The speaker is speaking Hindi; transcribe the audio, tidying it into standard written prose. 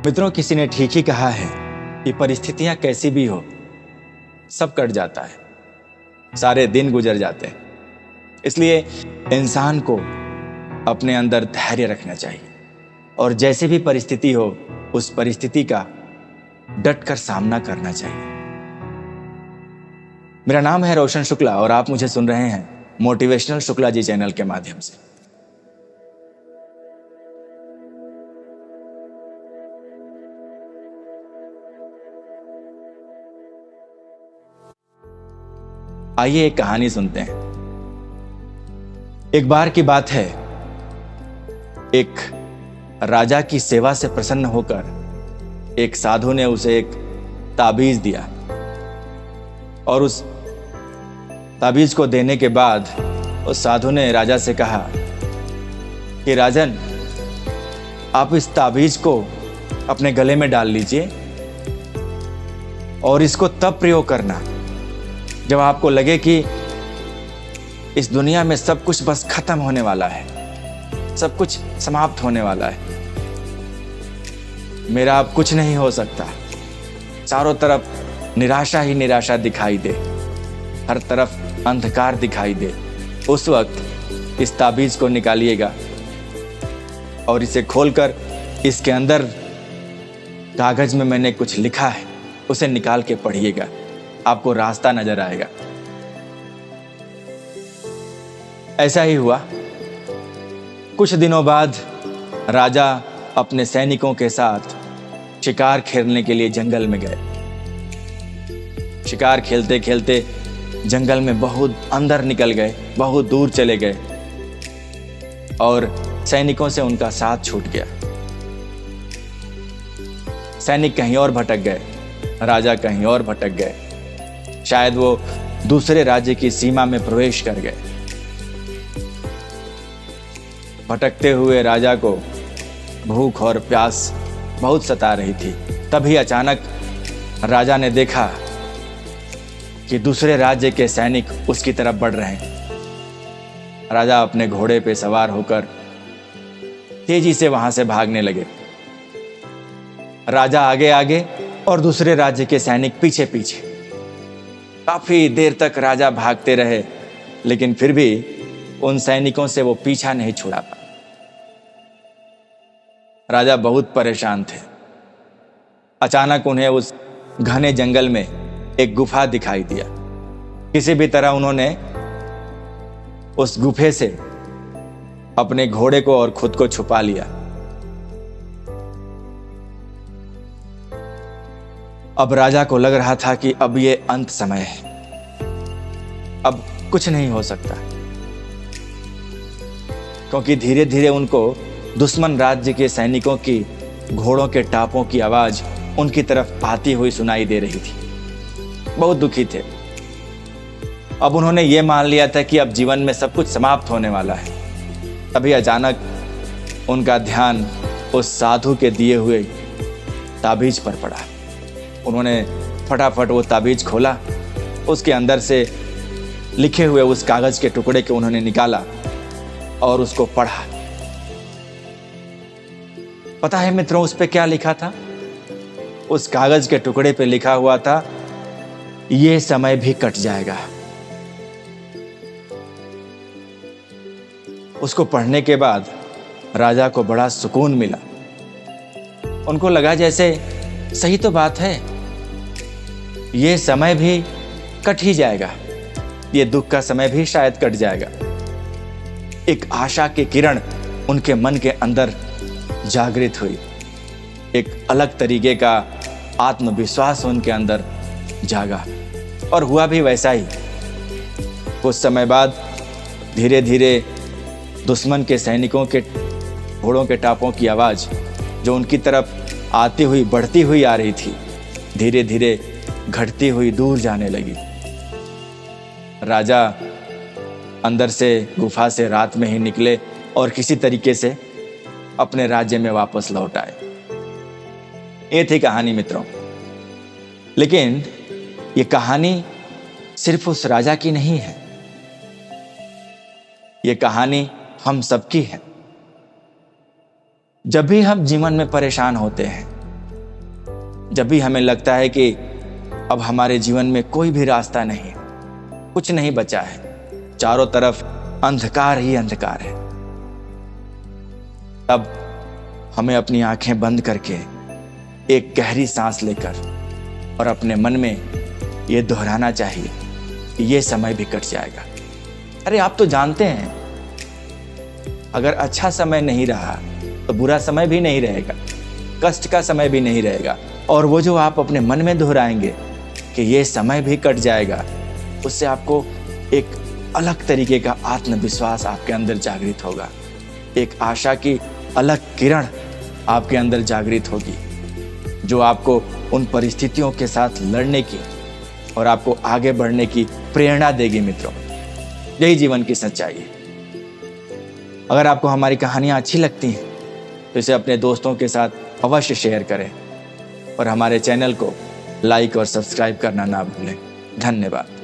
मित्रों, किसी ने ठीक ही कहा है कि परिस्थितियां कैसी भी हो, सब कट जाता है, सारे दिन गुजर जाते हैं। इसलिए इंसान को अपने अंदर धैर्य रखना चाहिए और जैसी भी परिस्थिति हो, उस परिस्थिति का डट कर सामना करना चाहिए। मेरा नाम है रोशन शुक्ला और आप मुझे सुन रहे हैं मोटिवेशनल शुक्ला जी चैनल के माध्यम से। आइए एक कहानी सुनते हैं। एक बार की बात है, एक राजा की सेवा से प्रसन्न होकर एक साधु ने उसे एक ताबीज दिया और उस ताबीज को देने के बाद उस साधु ने राजा से कहा कि राजन, आप इस ताबीज को अपने गले में डाल लीजिए और इसको तब प्रयोग करना जब आपको लगे कि इस दुनिया में सब कुछ बस खत्म होने वाला है, सब कुछ समाप्त होने वाला है, मेरा अब कुछ नहीं हो सकता, चारों तरफ निराशा ही निराशा दिखाई दे, हर तरफ अंधकार दिखाई दे। उस वक्त इस ताबीज को निकालिएगा और इसे खोलकर इसके अंदर कागज में मैंने कुछ लिखा है उसे निकाल के पढ़िएगा, आपको रास्ता नजर आएगा। ऐसा ही हुआ। कुछ दिनों बाद राजा अपने सैनिकों के साथ शिकार खेलने के लिए जंगल में गए। शिकार खेलते खेलते जंगल में बहुत अंदर निकल गए, बहुत दूर चले गए और सैनिकों से उनका साथ छूट गया। सैनिक कहीं और भटक गए, राजा कहीं और भटक गए, शायद वो दूसरे राज्य की सीमा में प्रवेश कर गए। भटकते हुए राजा को भूख और प्यास बहुत सता रही थी। तभी अचानक राजा ने देखा कि दूसरे राज्य के सैनिक उसकी तरफ बढ़ रहे हैं। राजा अपने घोड़े पे सवार होकर तेजी से वहां से भागने लगे। राजा आगे आगे और दूसरे राज्य के सैनिक पीछे पीछे। काफी देर तक राजा भागते रहे, लेकिन फिर भी उन सैनिकों से वो पीछा नहीं छुड़ा पाए। राजा बहुत परेशान थे। अचानक उन्हें उस घने जंगल में एक गुफा दिखाई दिया। किसी भी तरह उन्होंने उस गुफे से अपने घोड़े को और खुद को छुपा लिया। अब राजा को लग रहा था कि अब ये अंत समय है, अब कुछ नहीं हो सकता, क्योंकि धीरे धीरे उनको दुश्मन राज्य के सैनिकों की घोड़ों के टापों की आवाज उनकी तरफ आती हुई सुनाई दे रही थी। बहुत दुखी थे। अब उन्होंने ये मान लिया था कि अब जीवन में सब कुछ समाप्त होने वाला है। तभी अचानक उनका ध्यान उस साधु के दिए हुए ताबीज पर पड़ा। उन्होंने फटाफट वो ताबीज खोला, उसके अंदर से लिखे हुए उस कागज के टुकड़े को उन्होंने निकाला और उसको पढ़ा। पता है मित्रों, उस पे क्या लिखा था? उस कागज के टुकड़े पे लिखा हुआ था, ये समय भी कट जाएगा। उसको पढ़ने के बाद राजा को बड़ा सुकून मिला। उनको लगा जैसे सही तो बात है, ये समय भी कट ही जाएगा, ये दुख का समय भी शायद कट जाएगा। एक आशा की किरण उनके मन के अंदर जागृत हुई। एक अलग तरीके का आत्मविश्वास उनके अंदर जागा और हुआ भी वैसा ही। कुछ समय बाद धीरे धीरे दुश्मन के सैनिकों के घोड़ों के टापों की आवाज जो उनकी तरफ आती हुई बढ़ती हुई आ रही थी, धीरे धीरे घटती हुई दूर जाने लगी। राजा अंदर से गुफा से रात में ही निकले और किसी तरीके से अपने राज्य में वापस लौट आए। ये थी कहानी मित्रों। लेकिन ये कहानी सिर्फ उस राजा की नहीं है, ये कहानी हम सबकी है। जब भी हम जीवन में परेशान होते हैं, जब भी हमें लगता है कि अब हमारे जीवन में कोई भी रास्ता नहीं, कुछ नहीं बचा है, चारों तरफ अंधकार ही अंधकार है, तब हमें अपनी आंखें बंद करके एक गहरी सांस लेकर और अपने मन में ये दोहराना चाहिए कि ये समय भी कट जाएगा। अरे आप तो जानते हैं, अगर अच्छा समय नहीं रहा तो बुरा समय भी नहीं रहेगा, कष्ट का समय भी नहीं रहेगा। और वो जो आप अपने मन में दोहराएंगे कि ये समय भी कट जाएगा, उससे आपको एक अलग तरीके का आत्मविश्वास आपके अंदर जागृत होगा, एक आशा की अलग किरण आपके अंदर जागृत होगी, जो आपको उन परिस्थितियों के साथ लड़ने की और आपको आगे बढ़ने की प्रेरणा देगी। मित्रों, यही जीवन की सच्चाई है। अगर आपको हमारी कहानियाँ अच्छी लगती हैं तो इसे अपने दोस्तों के साथ अवश्य शेयर करें और हमारे चैनल को लाइक और सब्सक्राइब करना ना भूलें। धन्यवाद।